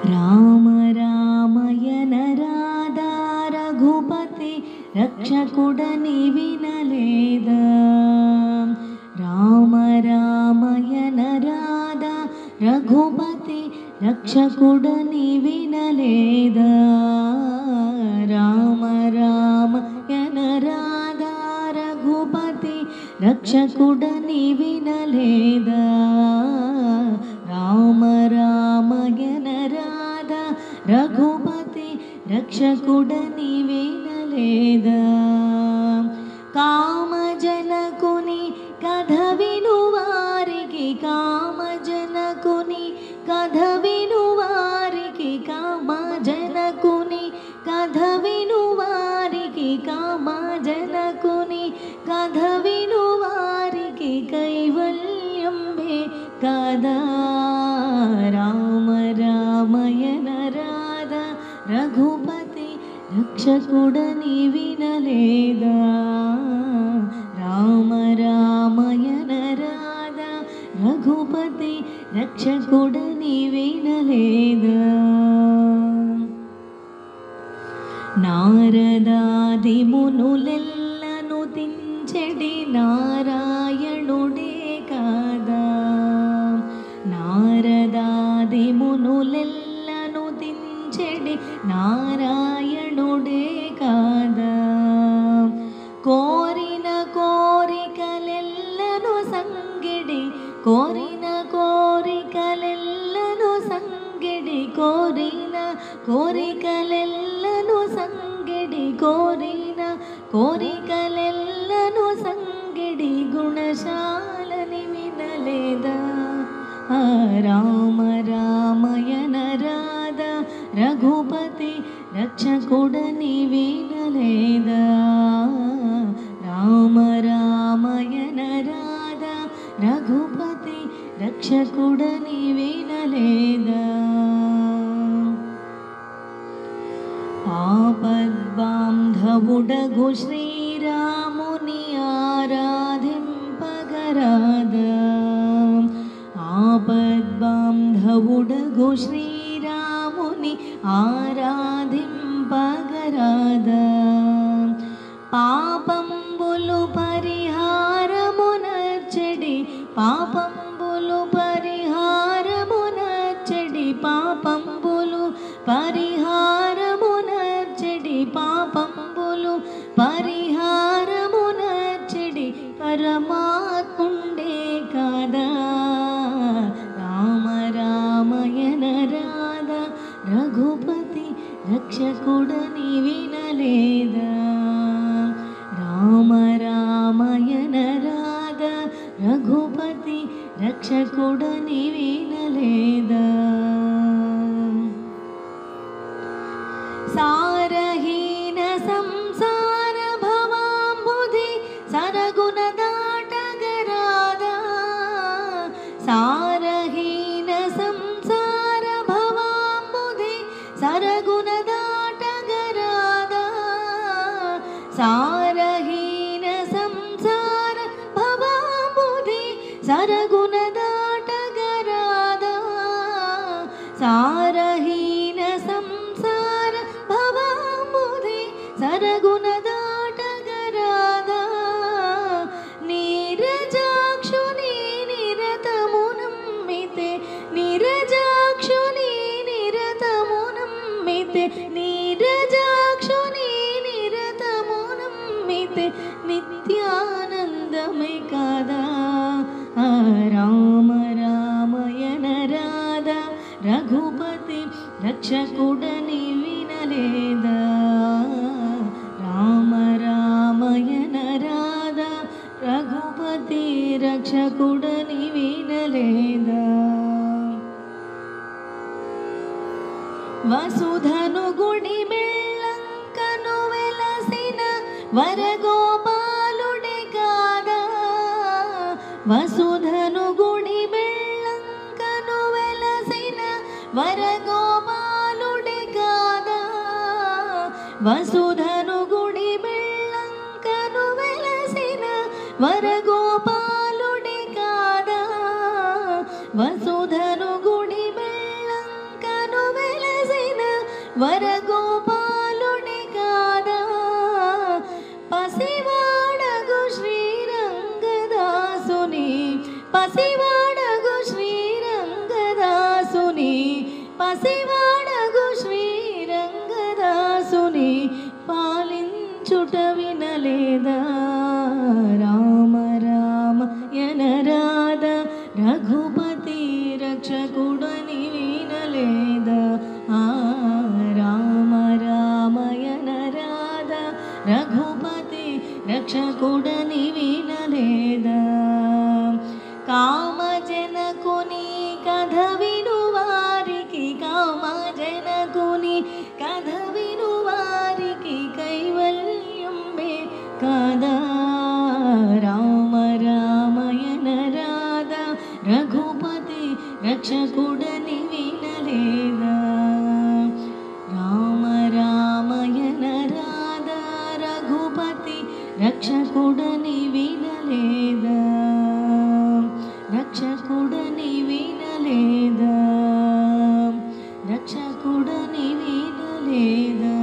రామ రామయన రాధా రఘుపతి రక్షకుడని వినలేదా రామ రామయన రాధా రఘుపతి రక్షకుడని వినలేదా రామ రామయన రాధా రఘుపతి రక్షకుడని వినలేదా రామ రామయన రాధా రఘుపతి రక్షకుడని వినలేదా కామజనకుని కథ వినువారికి కామజనకుని కథ వినువారికి కామజనకుని కథ వినువారికి కామజనకుని కథ వినువారికి కైవల్యంబే కదా రామ రామయన రాధా రఘుపతి రక్షకుడని వినలేదా రామ రామయన రాధా రఘుపతి రక్షకుడని వినలేదా నారదాది మునులెల్లను తించెడి నారాయణుడే కాదా నారదాది మునులెల్లను తించెడి నారాయణుడే కాదా కోరిన కోరికలెల్లను సంగిడి కోరిన కోరికలెల్లను సంగిడి కోరిన కోరికలెల్లను సంగిడి కోరిన కోరికలెల్లను సంగిడి గుణశాలని వినలేదా రామ రామయన రాధా రఘుపతి రక్షకుడని వినలేదా రామ రామయన రాధా రఘుపతి రక్షకుడని వినలేదా ఆపద్బాంధవుడగు శ్రీరాముని ఆరాధింపగరాదా ఆపద్బాంధవుడగు శ్రీరాముని ఆరాధింపగరాదా పాపంబులు పరిహారమునర్చడి పాపంబులు పరిహారమునర్చడి పాపంబులు పరిహారమునర్చడి పాపంబులు పరిహారమునర్చడి పరమాత్ముండే కాదా రామ రామయన రాధా రఘుపతి రక్షకుడని వినలేదా రామ రామయన రాధా రఘుపతి రక్షకుడని వినలేదా సారహీన సంసార భవాంబుధి సరగుణ దాటగరాదా సారహీన సంసార భవాంబుధి సరగుణ దాటగరాదా సారహీన సంసార భవాంబుధి సరగుణ దాటగరాదా సారహీన సంసార భవాంబుధి సరగుణ దాటగరాదా నీరజాక్షుని నిరతమునమ్మితే నీరజాక్షుని నిరతమునమ్మితే నీరజాక్షుని నిరతమునమ్మితే నిత్యానందమే కాదా రామ రామయన రాధా రఘుపతి రక్షకుడని వినలేదా రామ రామయన రాధా రఘుపతి రక్షకుడని వినలేదా వసుధను గుడి మెళ్ళంకను వెలసిన వరగోపాలుడే కాదా వసుధను గుడి మెళ్ళంకను వెలసిన వరగోపాలుడే కాదా వసుధను గుడి మెళ్ళంకను వెలసిన వరగోపాలుడే కాదా వసుధను గుడి మెళ్ళంకను వెల వరగోపాలుని కాదా పసివాడగు శ్రీరంగదాసుని పసివాడగు శ్రీరంగదాసుని పసివాడగు శ్రీరంగదాసుని పాలించుట వినలేదా రామ రామ యనరాధ రఘుపతి రక్షకుడని వినలేదా రామ రామయనరాధ రఘుపతి రక్షకుడని వినలేదా కామజనకుని కథ విను వారికి కామజనకుని కథ విను వారికి కైవల్యమే కాదా రామ రామయనరాధ రఘుపతి రక్షకుడని వినలేదా రామ రామయనరాధ రఘుపతి రక్షకుడని వినలేదా రక్షకుడని వినలేదా రక్షకుడని వినలేదా